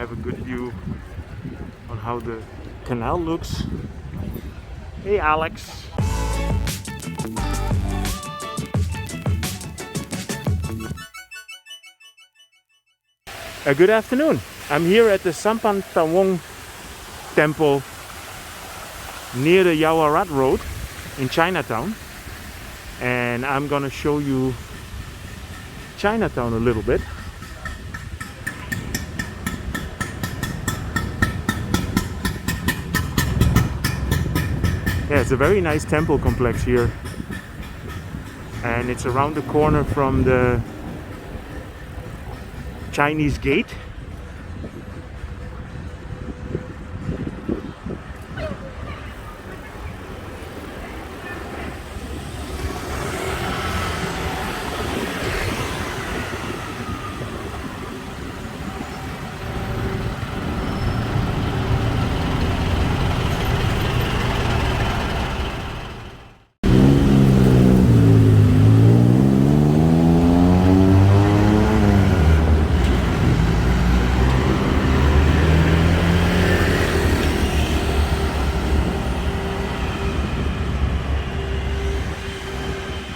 have a good view on how the canal looks. Hey Alex! Good afternoon. I'm here at the Sampanthawong temple near the Yaowarat Road in Chinatown, and I'm gonna show you Chinatown a little bit. Yeah, it's a very nice temple complex here, and it's around the corner from the Chinese gate.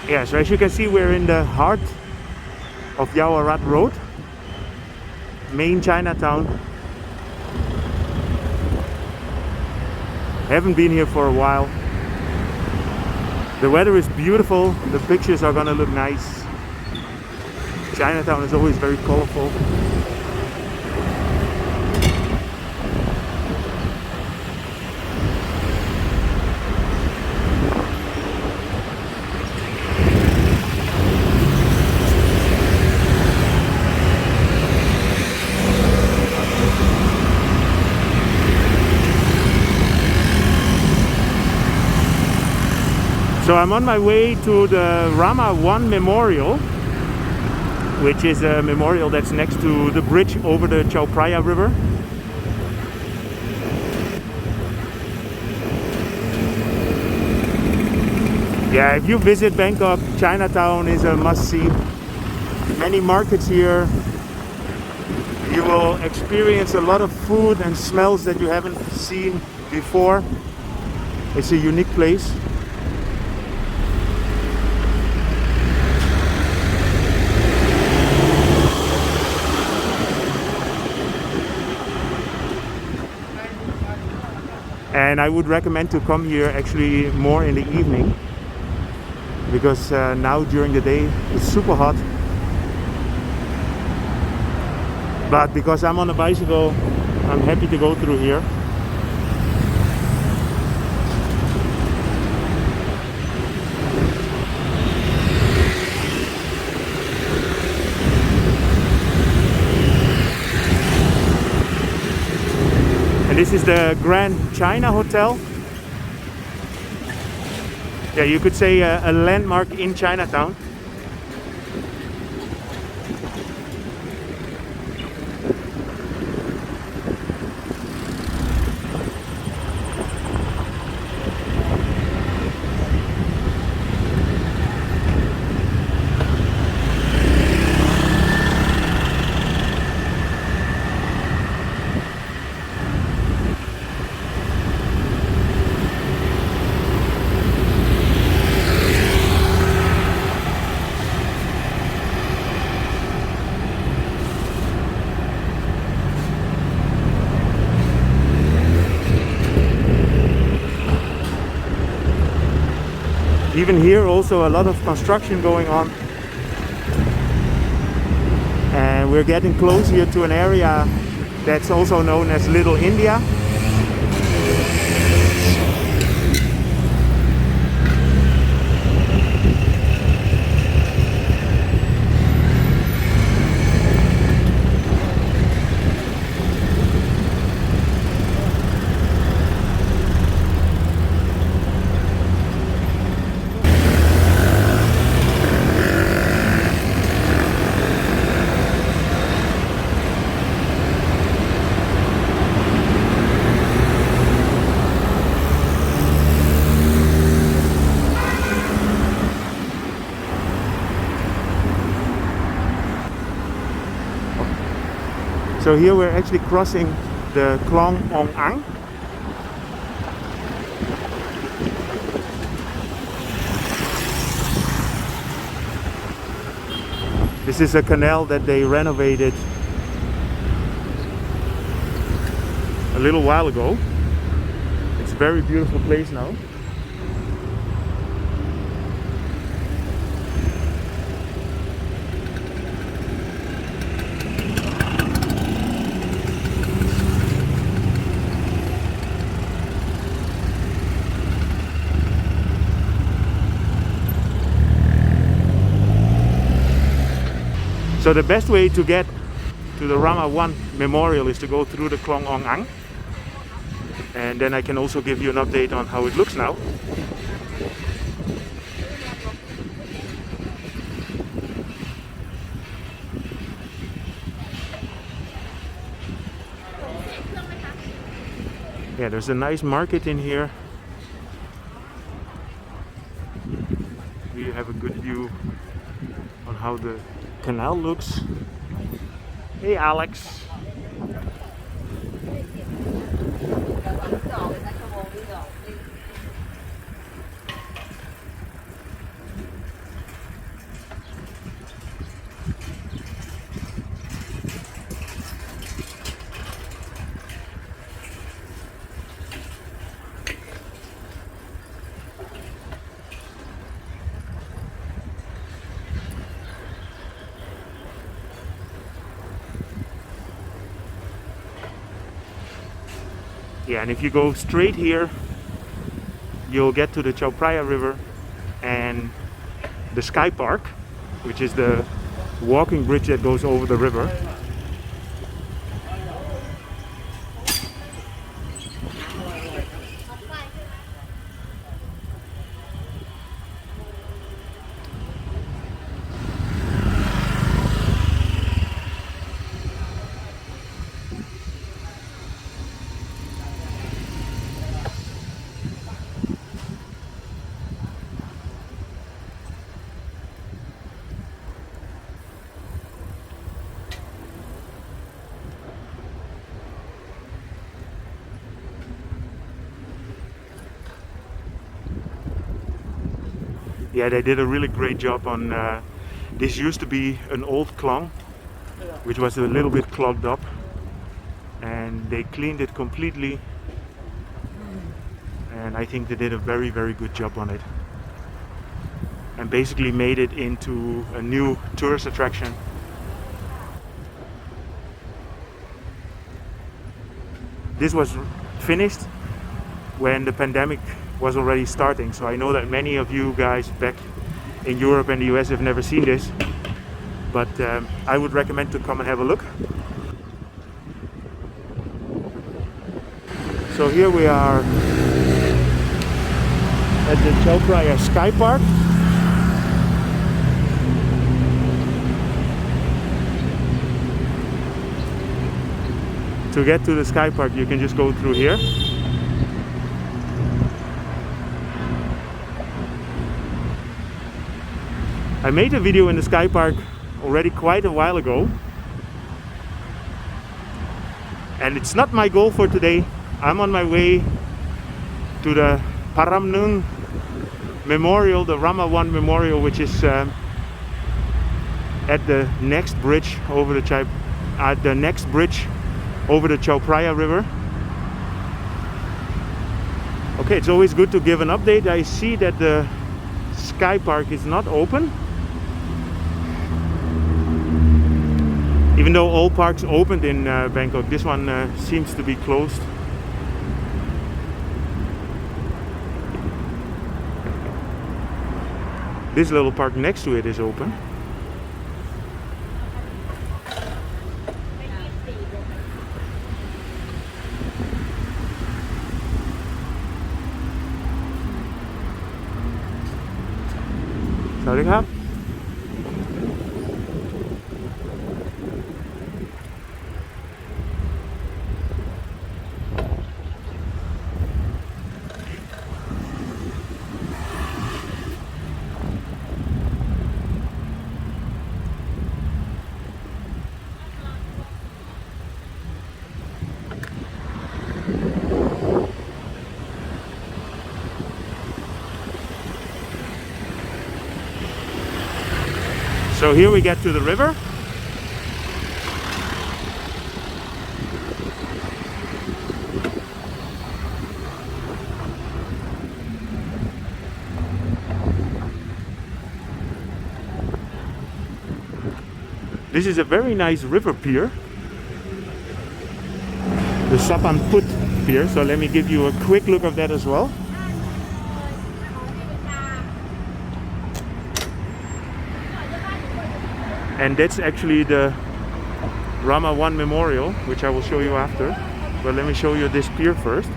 Yeah, so as you can see, we're in the heart of Yaowarat Road, main Chinatown. Haven't been here for a while. The weather is beautiful, the pictures are gonna look nice. Chinatown is always very colorful. So I'm on my way to the Rama 1 Memorial, which is a memorial that's next to the bridge over the Chao Phraya River. Yeah, if you visit Bangkok, Chinatown is a must-see. Many markets here. You will experience a lot of food and smells that you haven't seen before. It's a unique place. And I would recommend to come here actually more in the evening, because now during the day it's super hot. But because I'm on a bicycle, I'm happy to go through here. This is the Grand China Hotel. Yeah, you could say a landmark in Chinatown. Even here also a lot of construction going on, and we're getting close here to an area that's also known as Little India. So here we're actually crossing the Khlong Ong Ang. This is a canal that they renovated a little while ago. It's a very beautiful place now. So the best way to get to the Rama 1 memorial is to go through the Khlong Ong Ang, and then I can also give you an update on how it looks now. Yeah, there's a nice market in here. You have a good view on how the canal looks. Hey Alex. Yeah, and if you go straight here, you'll get to the Chao Phraya River and the Skypark, which is the walking bridge that goes over the river. Yeah, they did a really great job on this. Used to be an old Khlong, which was a little bit clogged up, and they cleaned it completely, and I think they did a very, very good job on it, and basically made it into a new tourist attraction. This was finished when the pandemic was already starting, so I know that many of you guys back in Europe and the US have never seen this, but I would recommend to come and have a look. So here we are at the Chao Phraya Skypark. To get to the Skypark, you can just go through here. I made a video in the Skypark already quite a while ago, and it's not my goal for today. I'm on my way to the Paramnung Memorial, the Rama 1 Memorial, which is at the next bridge over the Chao Phraya River. Okay, it's always good to give an update. I see that the Skypark is not open. Even though all parks opened in Bangkok, this one seems to be closed. This little park next to it is open. Sorry,ครับ So here we get to the river. This is a very nice river pier, the Saphan Phut pier, so let me give you a quick look of that as well. And that's actually the Rama 1 memorial, which I will show you after, but let me show you this pier first.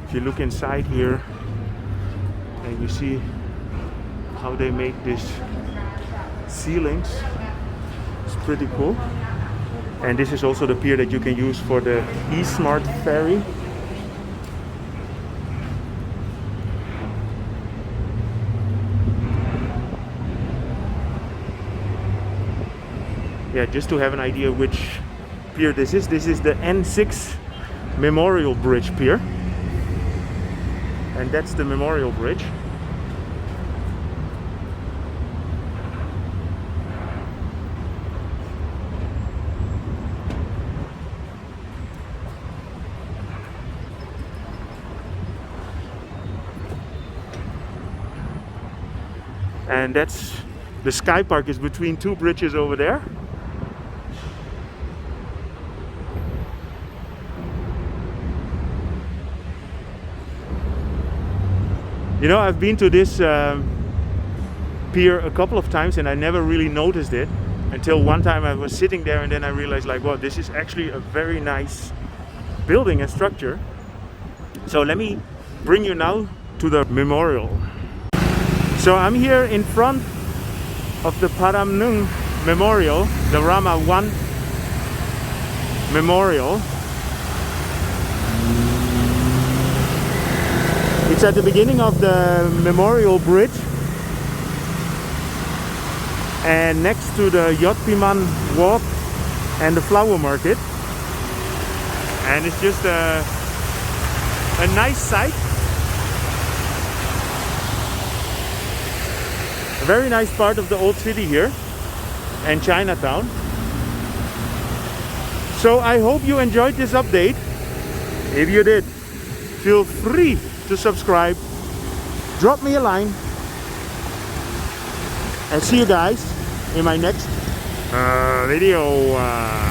If you look inside here and you see how they make these ceilings, it's pretty cool. And this is also the pier that you can use for the E-Smart ferry. Yeah, just to have an idea which pier this is the N6 Memorial Bridge pier. And that's the Memorial Bridge. And that's the Skypark is between two bridges over there. You know, I've been to this pier a couple of times and I never really noticed it until one time I was sitting there and then I realized, like, wow, this is actually a very nice building and structure. So let me bring you now to the memorial. So I'm here in front of the Param Nung Memorial, the Rama 1 Memorial. It's at the beginning of the Memorial Bridge and next to the Yotpiman Walk and the Flower Market. And it's just a nice sight. A very nice part of the old city here and Chinatown. So I hope you enjoyed this update. If you did, feel free to subscribe, drop me a line, and see you guys in my next video.